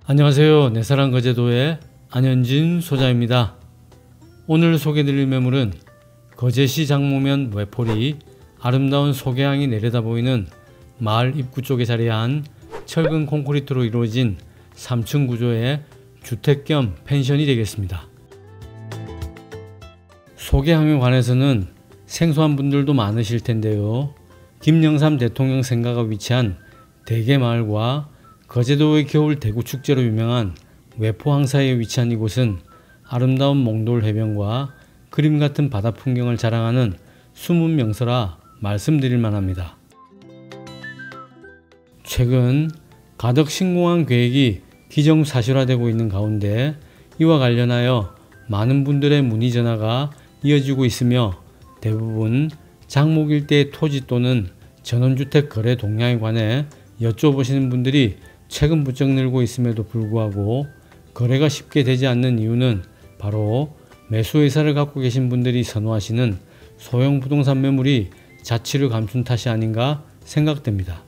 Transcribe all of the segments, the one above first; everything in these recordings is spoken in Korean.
안녕하세요. 내사랑 거제도의 안현진 소장입니다. 오늘 소개드릴 매물은 거제시 장모면 외포리 아름다운 소개항이 내려다보이는 마을 입구 쪽에 자리한 철근 콘크리트로 이루어진 3층 구조의 주택 겸 펜션이 되겠습니다. 소개항에 관해서는 생소한 분들도 많으실 텐데요. 김영삼 대통령 생가가 위치한 대개마을과 거제도의 겨울 대구축제로 유명한 외포항 사이에 위치한 이곳은 아름다운 몽돌 해변과 그림 같은 바다 풍경을 자랑하는 숨은 명소라 말씀드릴 만합니다. 최근 가덕 신공항 계획이 기정사실화되고 있는 가운데 이와 관련하여 많은 분들의 문의 전화가 이어지고 있으며 대부분 장목 일대의 토지 또는 전원주택 거래 동향에 관해 여쭤보시는 분들이 최근 부쩍 늘고 있음에도 불구하고 거래가 쉽게 되지 않는 이유는 바로 매수 의사를 갖고 계신 분들이 선호하시는 소형 부동산 매물이 자취를 감춘 탓이 아닌가 생각됩니다.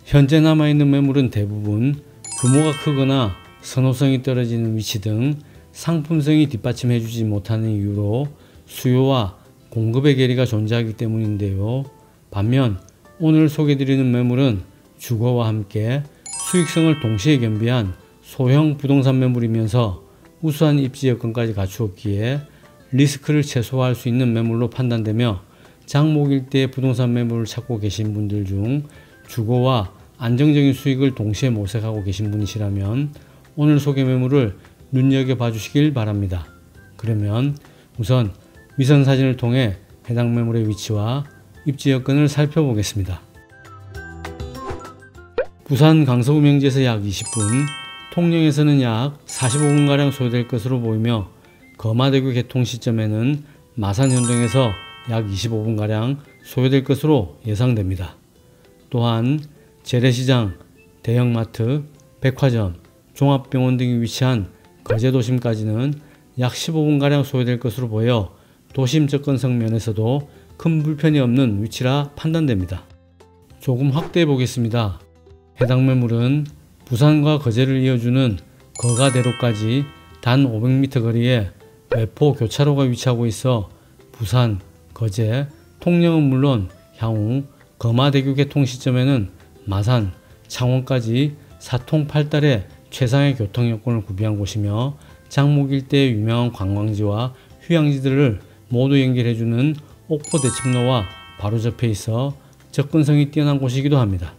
현재 남아있는 매물은 대부분 규모가 크거나 선호성이 떨어지는 위치 등 상품성이 뒷받침해주지 못하는 이유로 수요와 공급의 괴리가 존재하기 때문인데요. 반면 오늘 소개드리는 매물은 주거와 함께 수익성을 동시에 겸비한 소형 부동산 매물이면서 우수한 입지 여건까지 갖추었기에 리스크를 최소화할 수 있는 매물로 판단되며 장목 일대의 부동산 매물을 찾고 계신 분들 중 주거와 안정적인 수익을 동시에 모색하고 계신 분이시라면 오늘 소개 매물을 눈여겨봐 주시길 바랍니다. 그러면 우선 위선 사진을 통해 해당 매물의 위치와 입지 여건을 살펴보겠습니다. 부산 강서구명지에서 약 20분, 통영에서는 약 45분가량 소요될 것으로 보이며 거마대교 개통 시점에는 마산현동에서 약 25분가량 소요될 것으로 예상됩니다. 또한 재래시장, 대형마트, 백화점, 종합병원 등이 위치한 거제도심까지는 약 15분가량 소요될 것으로 보여 도심 접근성 면에서도 큰 불편이 없는 위치라 판단됩니다. 조금 확대해 보겠습니다. 해당 매물은 부산과 거제를 이어주는 거가대로까지 단 500m 거리에 외포 교차로가 위치하고 있어 부산, 거제, 통영은 물론 향후 거마대교 개통 시점에는 마산, 창원까지 사통팔달의 최상의 교통 여건을 구비한 곳이며 장목 일대의 유명한 관광지와 휴양지들을 모두 연결해주는 옥포 대첩로와 바로 접해 있어 접근성이 뛰어난 곳이기도 합니다.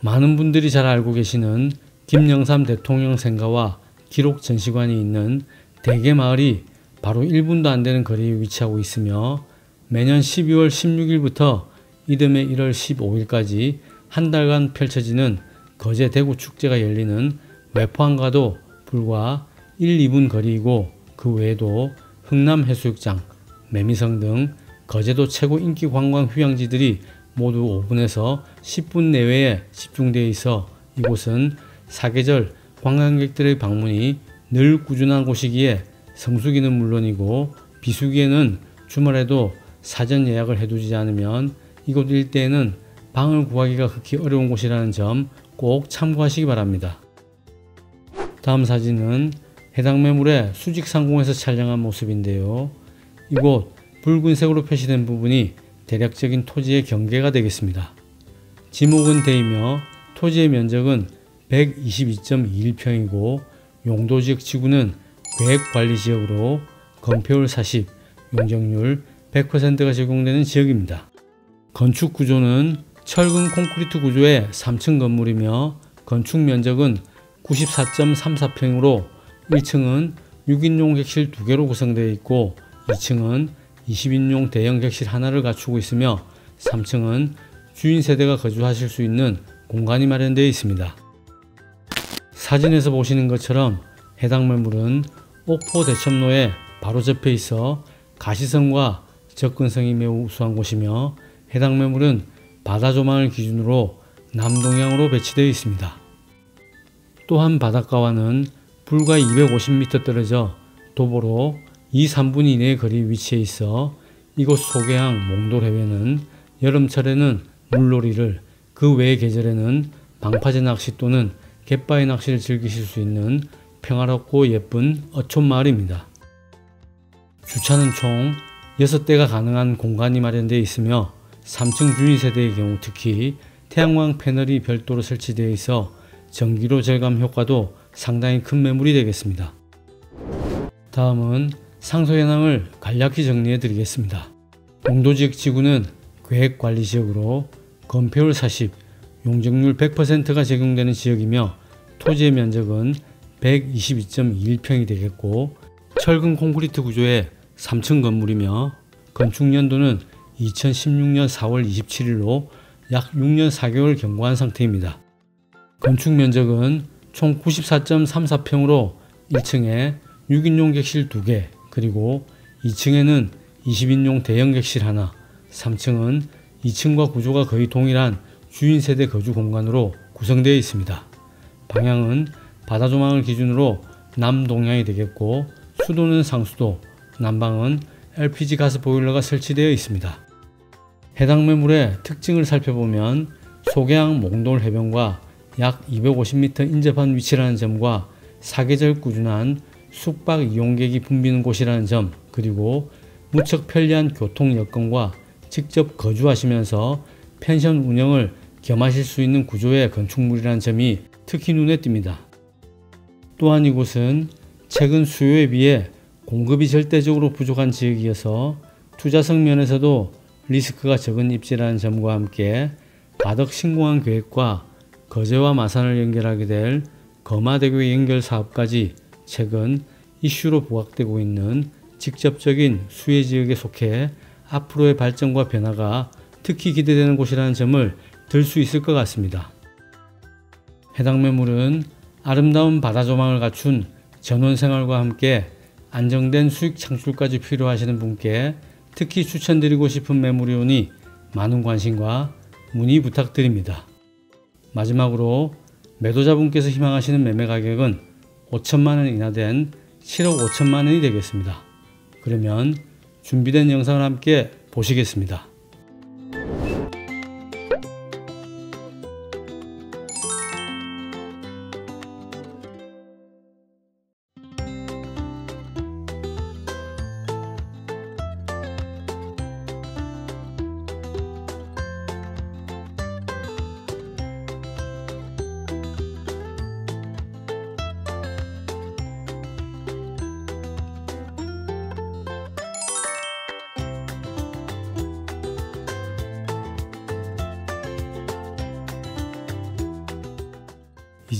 많은 분들이 잘 알고 계시는 김영삼 대통령 생가와 기록 전시관이 있는 대개마을이 바로 1분도 안 되는 거리에 위치하고 있으며 매년 12월 16일부터 이듬해 1월 15일까지 한 달간 펼쳐지는 거제 대구 축제가 열리는 외포항과도 불과 1, 2분 거리이고 그 외에도 흥남 해수욕장, 매미성 등 거제도 최고 인기 관광 휴양지들이 모두 5분에서 10분 내외에 집중되어 있어 이곳은 사계절 관광객들의 방문이 늘 꾸준한 곳이기에 성수기는 물론이고 비수기에는 주말에도 사전 예약을 해두지 않으면 이곳 일대에는 방을 구하기가 극히 어려운 곳이라는 점 꼭 참고하시기 바랍니다. 다음 사진은 해당 매물의 수직상공에서 촬영한 모습인데요. 이곳 붉은색으로 표시된 부분이 대략적인 토지의 경계가 되겠습니다. 지목은 대이며 토지의 면적은 122.21평이고 용도지역 지구는 계획관리지역으로 건폐율 40, 용적률 100%가 적용되는 지역입니다. 건축 구조는 철근 콘크리트 구조의 3층 건물이며 건축 면적은 94.34평으로 1층은 6인용 객실 2개로 구성되어 있고 2층은 20인용 대형 객실 하나를 갖추고 있으며 3층은 주인 세대가 거주하실 수 있는 공간이 마련되어 있습니다. 사진에서 보시는 것처럼 해당 매물은 옥포 대첩로에 바로 접해 있어 가시성과 접근성이 매우 우수한 곳이며 해당 매물은 바다 조망을 기준으로 남동향으로 배치되어 있습니다. 또한 바닷가와는 불과 250m 떨어져 도보로 2, 3분 이내의 거리 위치해 있어 이곳 소개항 몽돌해변은 여름철에는 물놀이를, 그 외의 계절에는 방파제 낚시 또는 갯바위 낚시를 즐기실 수 있는 평화롭고 예쁜 어촌마을입니다. 주차는 총 6대가 가능한 공간이 마련되어 있으며 3층 주인 세대의 경우 특히 태양광 패널이 별도로 설치되어 있어 전기료 절감 효과도 상당히 큰 매물이 되겠습니다. 다음은 상소 현황을 간략히 정리해 드리겠습니다. 용도지역 지구는 계획관리지역으로 건폐율 40, 용적률 100%가 적용되는 지역이며 토지의 면적은 122.21평이 되겠고 철근 콘크리트 구조의 3층 건물이며 건축 연도는 2016년 4월 27일로 약 6년 4개월 경과한 상태입니다. 건축 면적은 총 94.34평으로 1층에 6인용 객실 2개, 그리고 2층에는 20인용 대형 객실 하나, 3층은 2층과 구조가 거의 동일한 주인 세대 거주 공간으로 구성되어 있습니다. 방향은 바다 조망을 기준으로 남동향이 되겠고 수도는 상수도, 난방은 LPG 가스 보일러가 설치되어 있습니다. 해당 매물의 특징을 살펴보면 소개항 몽돌 해변과 약 250m 인접한 위치라는 점과 사계절 꾸준한 숙박 이용객이 붐비는 곳이라는 점, 그리고 무척 편리한 교통 여건과 직접 거주하시면서 펜션 운영을 겸하실 수 있는 구조의 건축물이라는 점이 특히 눈에 띕니다. 또한 이곳은 최근 수요에 비해 공급이 절대적으로 부족한 지역이어서 투자성 면에서도 리스크가 적은 입지라는 점과 함께 바덕 신공항 계획과 거제와 마산을 연결하게 될 거마대교 연결 사업까지 최근 이슈로 부각되고 있는 직접적인 수혜 지역에 속해 앞으로의 발전과 변화가 특히 기대되는 곳이라는 점을 들 수 있을 것 같습니다. 해당 매물은 아름다운 바다 조망을 갖춘 전원생활과 함께 안정된 수익 창출까지 필요하시는 분께 특히 추천드리고 싶은 매물이오니 많은 관심과 문의 부탁드립니다. 마지막으로 매도자분께서 희망하시는 매매 가격은 5천만원 인하된 7억 5천만원이 되겠습니다. 그러면 준비된 영상을 함께 보시겠습니다.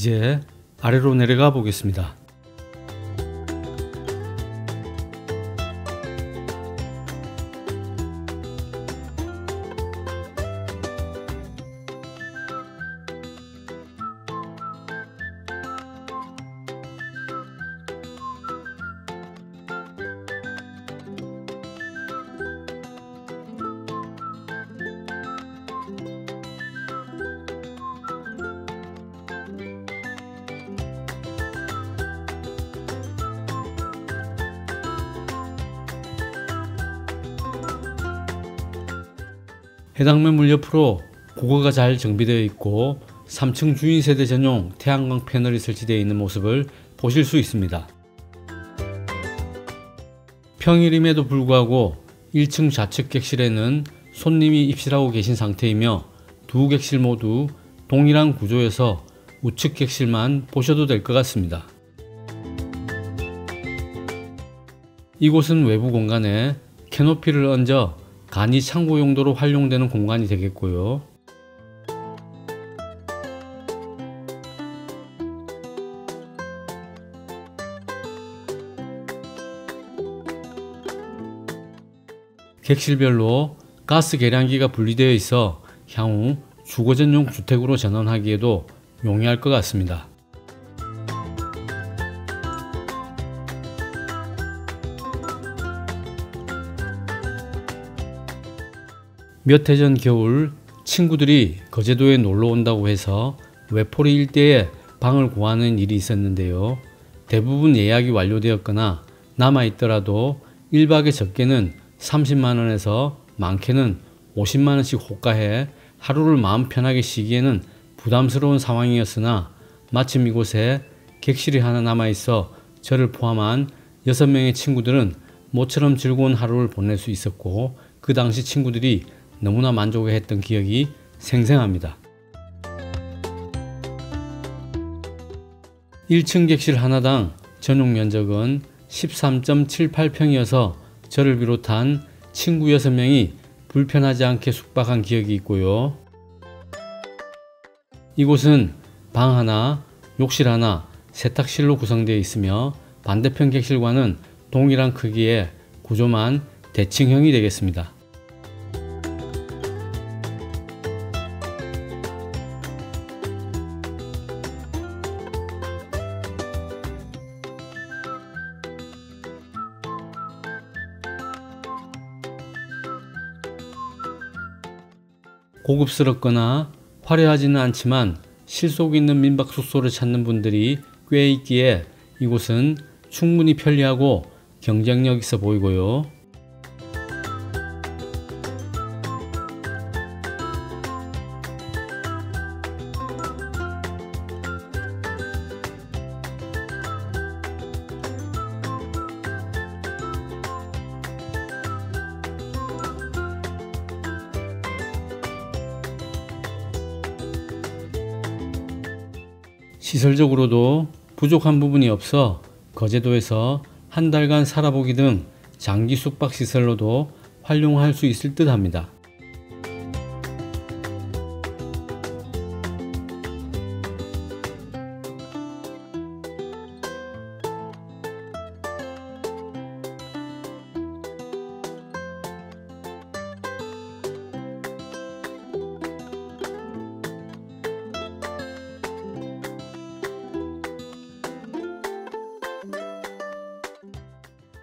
이제 아래로 내려가 보겠습니다. 해당 매물 옆으로 고거가 잘 정비되어 있고 3층 주인 세대 전용 태양광 패널이 설치되어 있는 모습을 보실 수 있습니다. 평일임에도 불구하고 1층 좌측 객실에는 손님이 입실하고 계신 상태이며 두 객실 모두 동일한 구조여서 우측 객실만 보셔도 될 것 같습니다. 이곳은 외부 공간에 캐노피를 얹어 간이 창고 용도로 활용되는 공간이 되겠고요. 객실별로 가스 계량기가 분리되어 있어 향후 주거 전용 주택으로 전환하기에도 용이할 것 같습니다. 몇 해 전 겨울 친구들이 거제도에 놀러 온다고 해서 외포리 일대에 방을 구하는 일이 있었는데요. 대부분 예약이 완료되었거나 남아있더라도 1박에 적게는 30만원에서 많게는 50만원씩 호가해 하루를 마음 편하게 쉬기에는 부담스러운 상황이었으나 마침 이곳에 객실이 하나 남아있어 저를 포함한 6명의 친구들은 모처럼 즐거운 하루를 보낼 수 있었고 그 당시 친구들이 너무나 만족해했던 기억이 생생합니다. 1층 객실 하나당 전용 면적은 13.78평이어서 저를 비롯한 친구 6명이 불편하지 않게 숙박한 기억이 있고요. 이곳은 방 하나, 욕실 하나, 세탁실로 구성되어 있으며 반대편 객실과는 동일한 크기의 구조만 대칭형이 되겠습니다. 고급스럽거나 화려하지는 않지만 실속 있는 민박 숙소를 찾는 분들이 꽤 있기에 이곳은 충분히 편리하고 경쟁력 있어 보이고요. 시설적으로도 부족한 부분이 없어 거제도에서 한 달간 살아보기 등 장기 숙박 시설로도 활용할 수 있을 듯 합니다.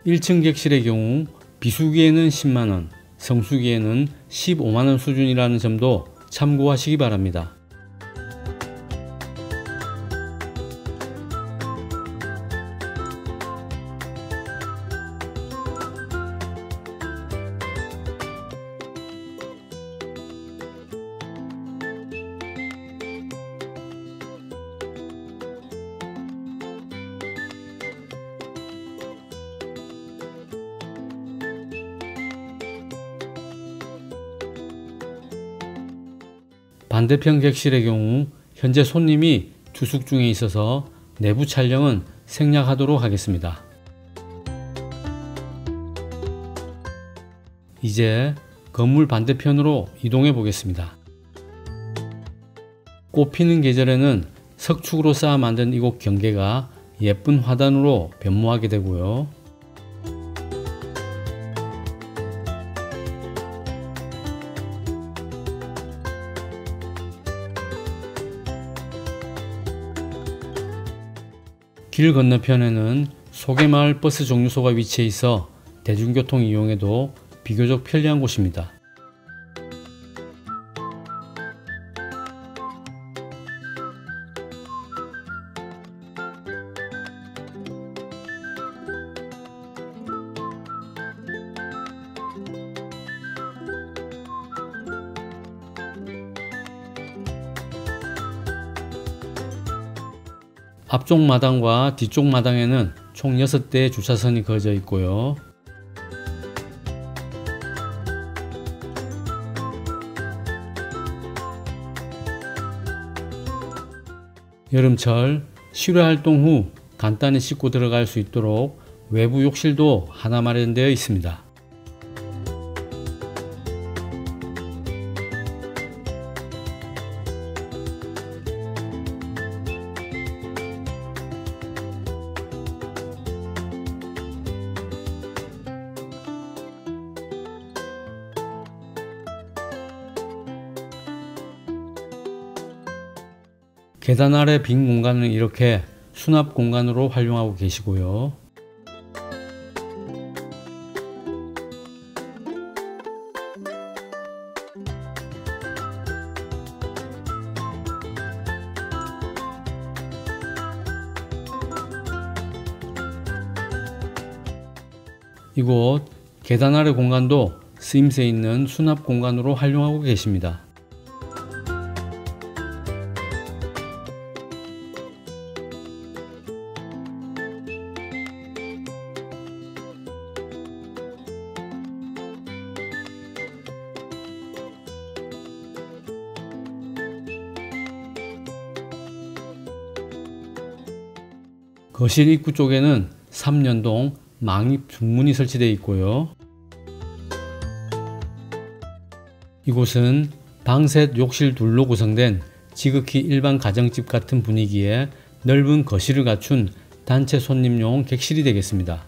일 1층 객실의 경우 비수기에는 10만원, 성수기에는 15만원 수준이라는 점도 참고하시기 바랍니다. 반대편 객실의 경우 현재 손님이 투숙 중에 있어서 내부 촬영은 생략하도록 하겠습니다. 이제 건물 반대편으로 이동해 보겠습니다. 꽃피는 계절에는 석축으로 쌓아 만든 이곳 경계가 예쁜 화단으로 변모하게 되고요. 길 건너편에는 소개마을 버스 정류소가 위치해 있어 대중교통 이용에도 비교적 편리한 곳입니다. 앞쪽 마당과 뒤쪽 마당에는 총 6대의 주차선이 그어져 있고요. 여름철 실외 활동 후 간단히 씻고 들어갈 수 있도록 외부 욕실도 하나 마련되어 있습니다. 계단 아래 빈 공간은 이렇게 수납 공간으로 활용하고 계시고요. 이곳 계단 아래 공간도 쓰임새 있는 수납 공간으로 활용하고 계십니다. 거실 입구 쪽에는 3연동 망입 중문이 설치되어 있고요. 이곳은 방 셋 욕실 둘로 구성된 지극히 일반 가정집 같은 분위기에 넓은 거실을 갖춘 단체 손님용 객실이 되겠습니다.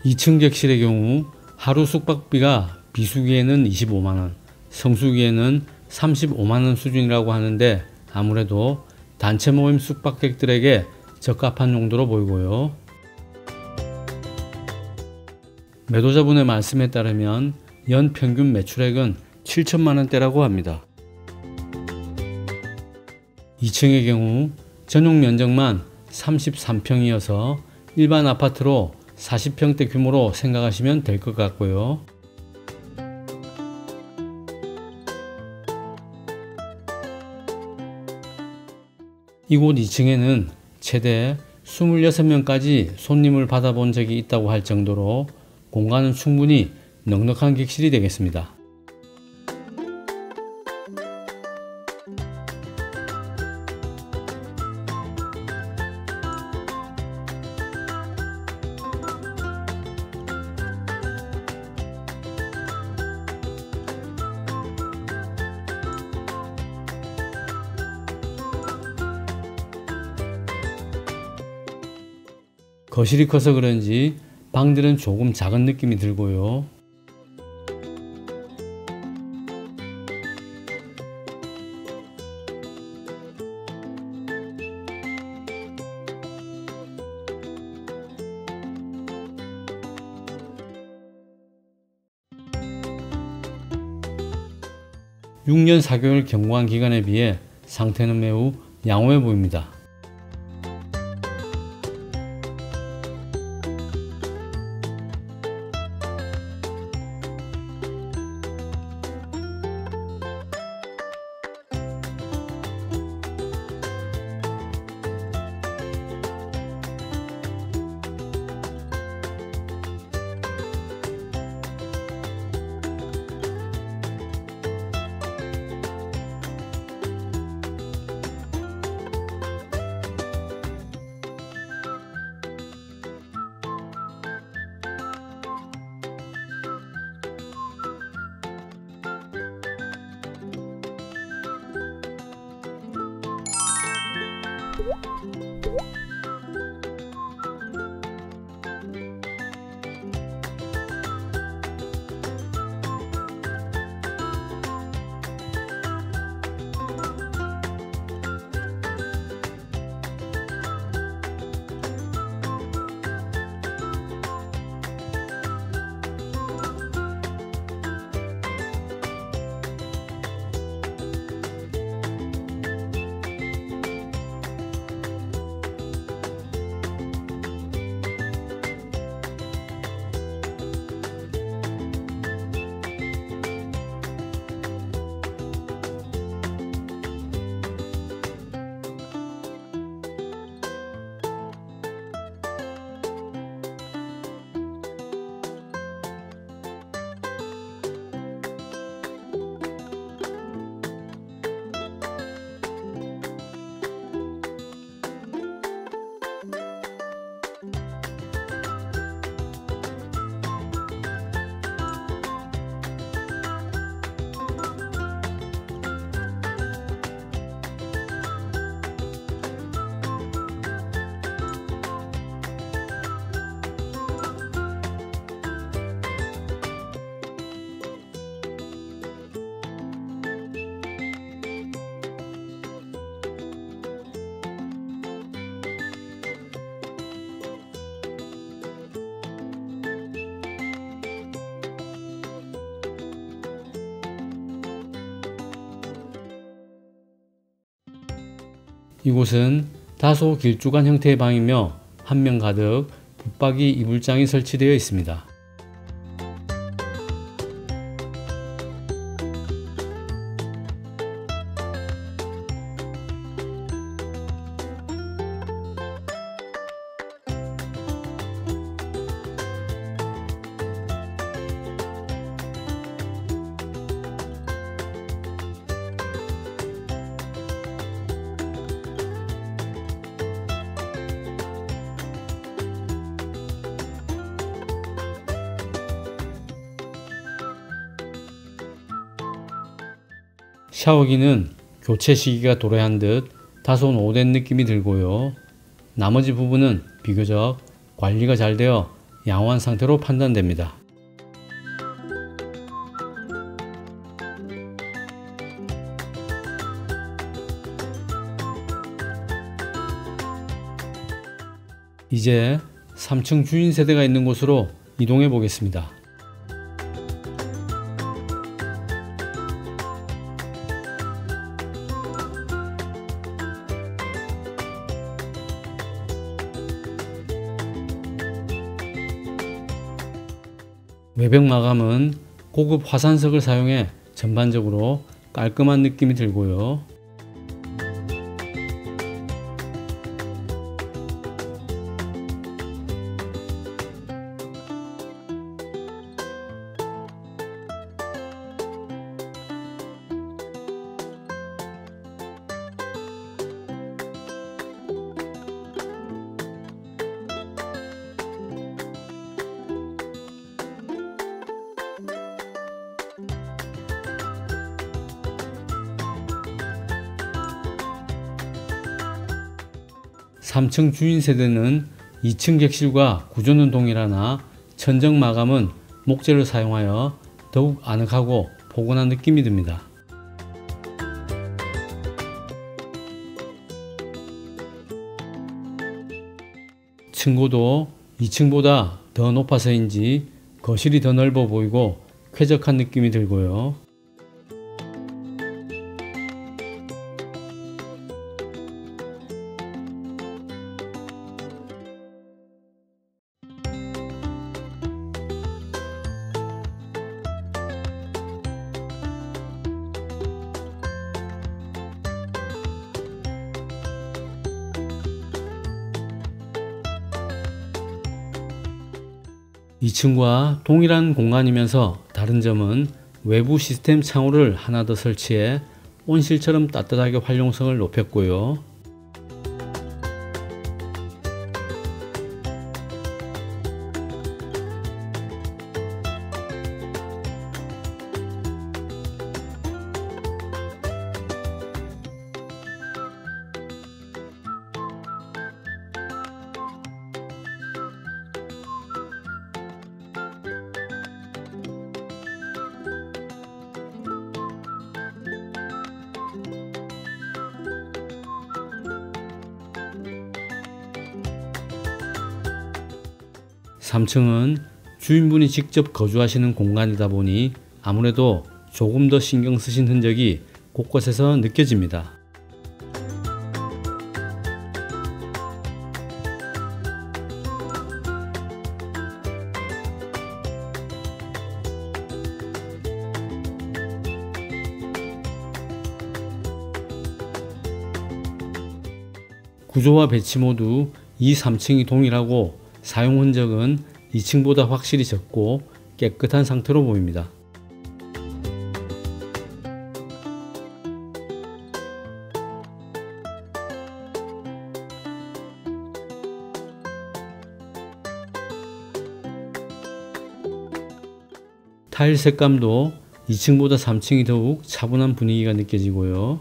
이 2층 객실의 경우 하루 숙박비가 비수기에는 25만원, 성수기에는 35만원 수준이라고 하는데 아무래도 단체 모임 숙박객들에게 적합한 용도로 보이고요. 매도자분의 말씀에 따르면 연 평균 매출액은 7천만원대라고 합니다. 2층의 경우 전용 면적만 33평이어서 일반 아파트로 40평대 규모로 생각하시면 될 것 같고요. 이곳 2층에는 최대 26명까지 손님을 받아본 적이 있다고 할 정도로 공간은 충분히 넉넉한 객실이 되겠습니다. 거실이 커서 그런지 방들은 조금 작은 느낌이 들고요. (6년 4개월) 경과한 기간에 비해 상태는 매우 양호해 보입니다. 이곳은 다소 길쭉한 형태의 방이며 한 면 가득 붙박이 이불장이 설치되어 있습니다. 샤워기는 교체 시기가 도래한 듯 다소 오랜 느낌이 들고요. 나머지 부분은 비교적 관리가 잘 되어 양호한 상태로 판단됩니다. 이제 3층 주인 세대가 있는 곳으로 이동해 보겠습니다. 외벽 마감은 고급 화산석을 사용해 전반적으로 깔끔한 느낌이 들고요. 삼 3층 주인 세대는 2층 객실과 구조는 동일하나 천정 마감은 목재를 사용하여 더욱 아늑하고 포근한 느낌이 듭니다. 층고도 2층보다 더 높아서인지 거실이 더 넓어 보이고 쾌적한 느낌이 들고요. 이 2층과 동일한 공간이면서 다른 점은 외부 시스템 창호를 하나 더 설치해 온실처럼 따뜻하게 활용성을 높였고요. 삼 3층은 주인분이 직접 거주하시는 공간이다 보니 아무래도 조금 더 신경 쓰신 흔적이 곳곳에서 느껴집니다. 구조와 배치 모두 이 3층이 동일하고 사용 흔적은 2층보다 확실히 적고 깨끗한 상태로 보입니다. 타일 색감도 2층보다 3층이 더욱 차분한 분위기가 느껴지고요.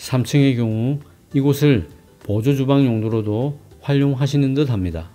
3층의 경우 이곳을 보조주방 용도로도 활용하시는 듯 합니다.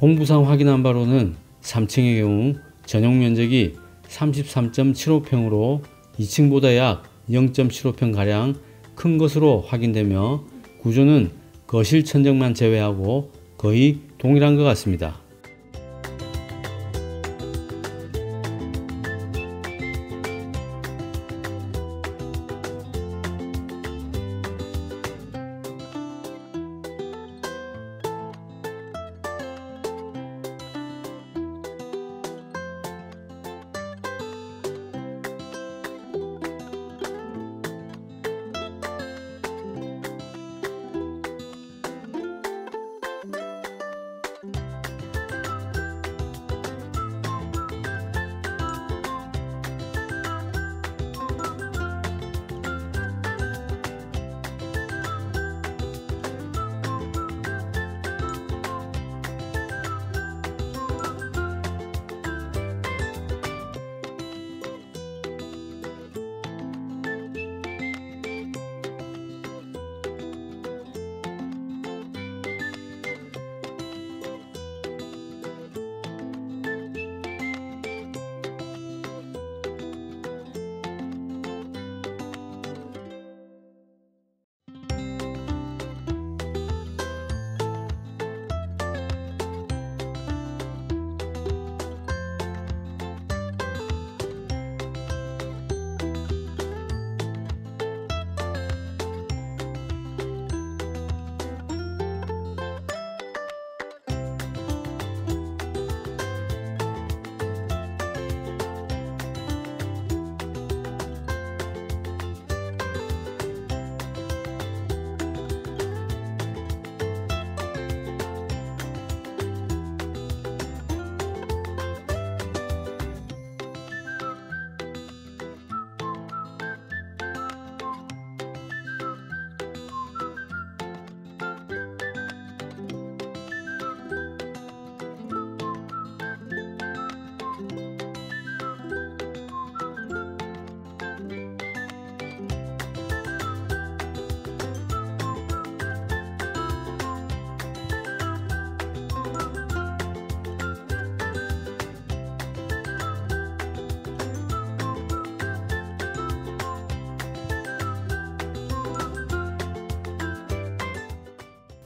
공부상 확인한 바로는 3층의 경우 전용 면적이 33.75평으로 2층보다 약 0.75평가량 큰 것으로 확인되며 구조는 거실 천정만 제외하고 거의 동일한 것 같습니다.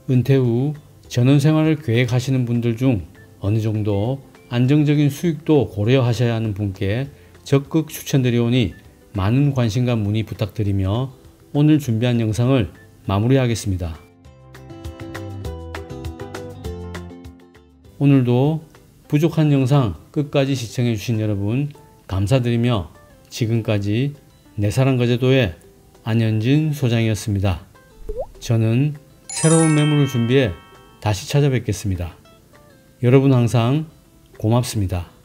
은퇴 후 전원생활을 계획하시는 분들 중 어느 정도 안정적인 수익도 고려하셔야 하는 분께 적극 추천드리오니 많은 관심과 문의 부탁드리며 오늘 준비한 영상을 마무리하겠습니다. 오늘도 부족한 영상 끝까지 시청해 주신 여러분 감사드리며 지금까지 내사랑거제도의 안현진 소장이었습니다. 저는 새로운 매물을 준비해 다시 찾아뵙겠습니다. 여러분 항상 고맙습니다.